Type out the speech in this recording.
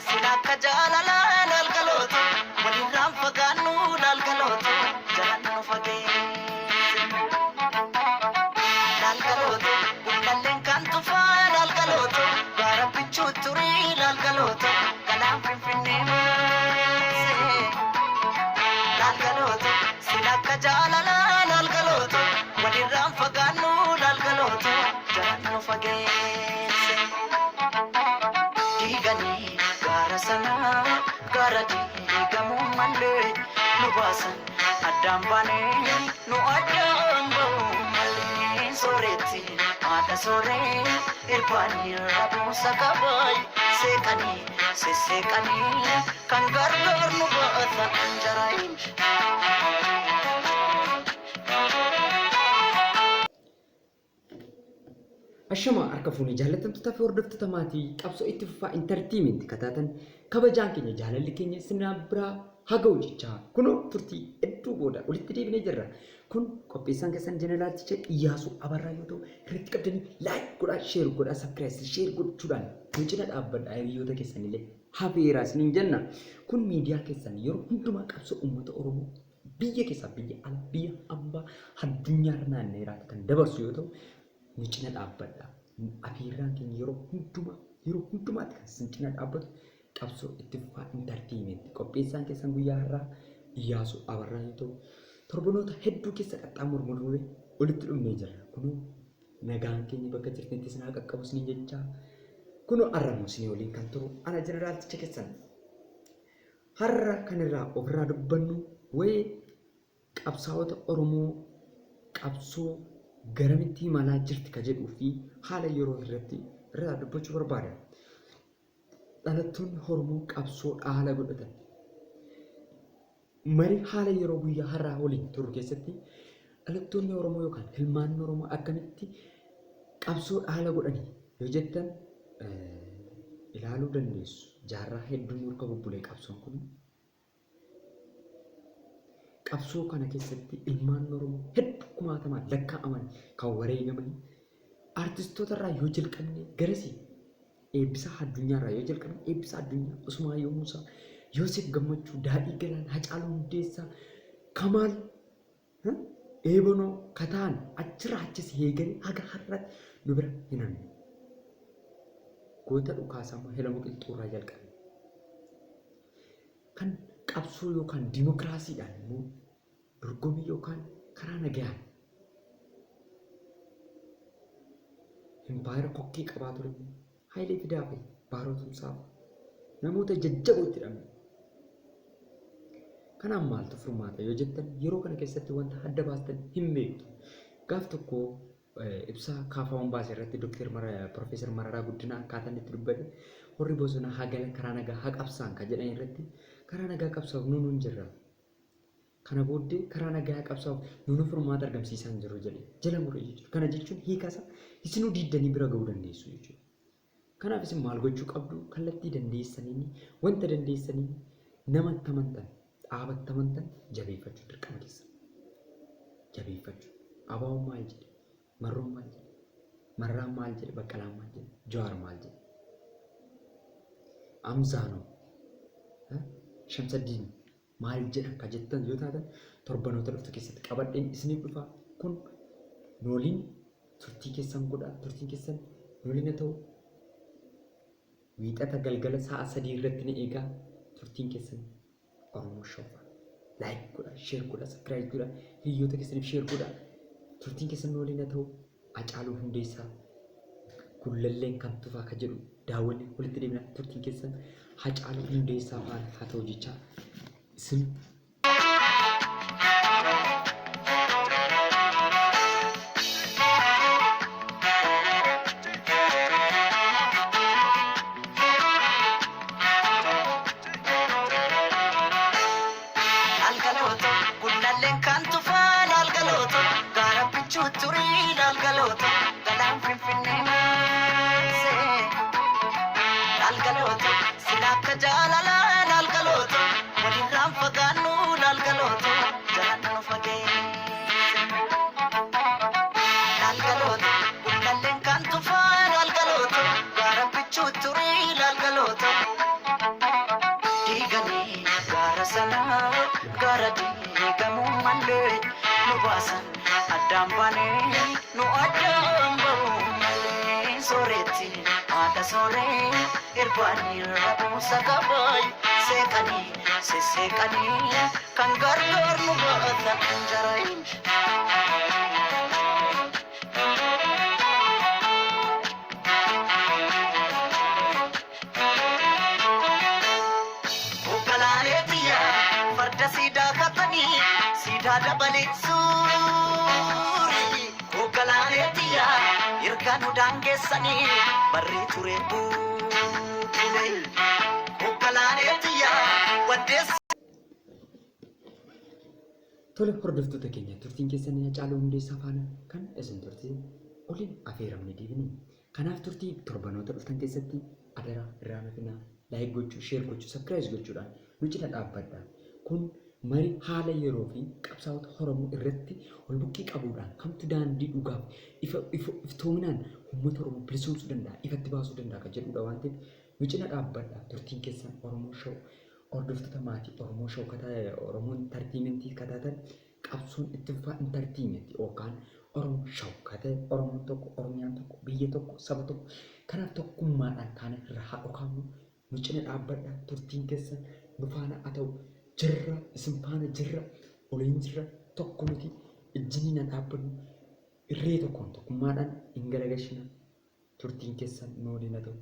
silakka jaalala lalgalooto walirraan fagaannu lalgalooto jalaan nu fageesse lalgalooto gullalleen kan tufaa lalgalooto gaara bichuu turii lalgalooto galaan finfinnee maasee lalgalooto silakka jaalala lalgalooto walirraan fagaannu lalgalooto jalaan nu fageesse diiganii gaara sanaa gaara diigamuu malee nu baasan addaan baanee nu addaan ba'uu malee sooretti haadha sooree irbaanii rabuusa qabaay seeqanii sesseeqanii kan gargaar nu baata anjaraayin. Ashama harka fuunee jaallatamtoota fi hordoftoota maatii qabsoo itti fufaa intartiimentii kataatan kabajaan keenya jaalalli keenya sinaan biraa haga'u jechaa kunoo turtii hedduu booda walitti deebinee jirra. Kun qopheessaan keessan Jeneraal Iyyaasuu Abarraa yoo ta'u irratti qabdanii laayik godhaa, sheer godhaa, sabskiraayib sheer gochuudhaan nu cina dhaabbadhaa hiriyoota keessanillee hafeeraa isiniin jenna. Kun miidiyaa keessan yeroo hundumaa qabsoo uummata Oromoo biyya keessaa biyya ala biyya hambaa addunyaarra naanna'eeraa kan dabarsu yoo ta'u nu cina dhaabbadhaa. Afeerraan keenya yeroo hundumaatti kan isin cina dhaabbatu qabsoo itti fufaa intartiimentii qopheessaan keessan guyyaa har'aa Iyyaasuu Abarraa yoo ta'u torbanoota hedduu keessa qaxxaamuree walitti dhufnee jirra. Kunoo nagaan keenya bakka jirtanitti isin haa qaqqabu isiniin jechaa kunoo arramu isinii waliin kan turu ana Jeneraalticha keessan har'a kan irraa ofirraa dubbannu wayii qabsaa'ota Oromoo qabsoo garamitti imalaa jirti ka jedhuu fi haala yeroo irratti irraa dubbachuu barbaada. Dhalattoonni Oromoo qabsoo dhaala godhatan marii haala yeroo guyyaa har'aa waliin turu keessatti dhalattoonni Oromoo yookaan ilmaan Oromoo akkamitti qabsoo dhaala godhanii yoo jettan ilaaluu dandeessu. Jaarraa hedduun yookaan bubbulee qabsoon kun qabsoo kana keessatti ilmaan Oromoo hedduu kumaatamaan lakkaa'aman kan wareegaman artistoota irraa yoo jalqabne garasi eebbisa addunyaarraa yoo jalqabne eebbisa addunyaa Usmaayyoo Muusaa, Yoosef Gammachuu, Daadhii Galaan, Hacaaluu Hundeessaa, Kamaal Eebonoo kataan achirraa achis eeganii haga har'aatti nu bira hin hanne. Goota dhukaasaa Helamoo Qilxuurraa jalqabe. Kan qabsoo yookaan dimokiraasiidhaan immoo dorgommii yookaan karaa nagaan impaayera kokkee qabaa ture Hayilee Fidaa fi Baarootumsaaf namoota jajjabootti dhabne. Kanaan maaltu furmaata yoo jettan yeroo kana keessatti wanta adda baastan hin beektu. Gaaf tokko ibsaa kaafaawwan baasee irratti Profeesar Mararaa Guddinaa akkaataan itti dubbate warri bosonaa hagala karaa nagaa haa qabsaan kan jedhan irratti karaa nagaa qabsaa'uuf nuun jirra. Kana booddee karaa nagaa qabsaa'uuf nuun furmaata argamsiisan jiru jedhe jala muree jechuudha. Kana jechuun hiikaasa isinuu diiddanii bira ga'uu dandeessu jechuudha. Kanaaf isin maal gochuu qabdu? Kallattii dandeessaniin wanta dandeessaniin namatti amantan dhaabatti amantan jabeeffachuu dirqama keessa. Jabeeffachuu. Abaawwan maal jedhe? Marroon maal jedhe? Marraan maal jedhe? Baqqalaan maal jedhe? Jawaar maal jedhe? Amzaanoo Shamsaddiin maal jedhan ka jettan yoo taatan torbanoota dhuftu keessatti qabadheen isiniif dhufa. Kun nooliin turtii keessan godha. Turtiin keessan nooliin haa ta'u wiixata galgala sa'a 3 irratti ni eegaa. Turtiin keessan Oromoo Showfa. Laayik godha, sheer godha, sabskiraayib godha, hiriyoota keessaniif sheer godha. Turtiin keessan nooliin haa ta'u Hacaaluu Hundeessaa gullalleen kan tufaa ka jedhu daawwanne walitti deemna. Turtiin keessan Hacaaluu Hundeessaa faana haa ta'u jechaa isin lalgalooto gullalleen kan tufaa lalgalooto gaara bichuu turii lalgalooto galaan finfinnee maasee lalgalooto silakka jaalala lalgalooto walirraan fagaannu lalgalooto jalaan nu fageesse lalgalooto gullalleen kan tufaa lalgalooto gaara bichuu turii lalgalooto irra diigamuu malee nu baasan addaan baanee nu addaan bahuu malee sooretti haadha sooree irbaanii rabuusa gabaay seeqanii sesseeqanii kan gargaar nu baatan jarayin. Siidaa katanii siidaa dabalee suuri hogganaalee xiyyaa erga nu daangeessanii barri ture buutule hogganaalee xiyyaa waddeessa. Tole hordoftoota keenya turtiin keessan Haacaaluu Hundeessaa faana kan isin turtii oliin affeeramne deebine. Kanaaf turtii torbanoota dhuftan keessatti adaraa irraa nafinaa laayik gochuu, sheer gochuu, sabskiraayib gochuudhaan nu cina dhaabbadha. Kun marii haala yeroo fi qabsaa'ota Oromoo irratti wal bukkee qabuudhaan kamtu daandii dhugaaf iftoominaan uummata Oromoo bilisoomsuu danda'a, ifatti baasuu danda'a kan jedhudha waan ta'eef nu cina dhaabbadha. Turtiin keessan Oromoo Show hordoftoota maatii Oromoo Show Oromoo Intartiimentii kataatan qabsoon itti fufaa Intartiimentii yookaan Oromoo Show katae Oromoon tokko, Oromiyaan tokko, biyya tokko, saba tokko kanaaf tokkummaadhaan kaan irraa haa dhokaamu nu cina dhaabbadha. Turtiin keessan nu faana haa ta'u. Jirra isin faana jirra oliin jirra tokko nuti ijjinii na dhaabbannu irree tokkoon tokkummaadhaan hin galagalchina. Turtiin keessan nu waliin haa ta'u.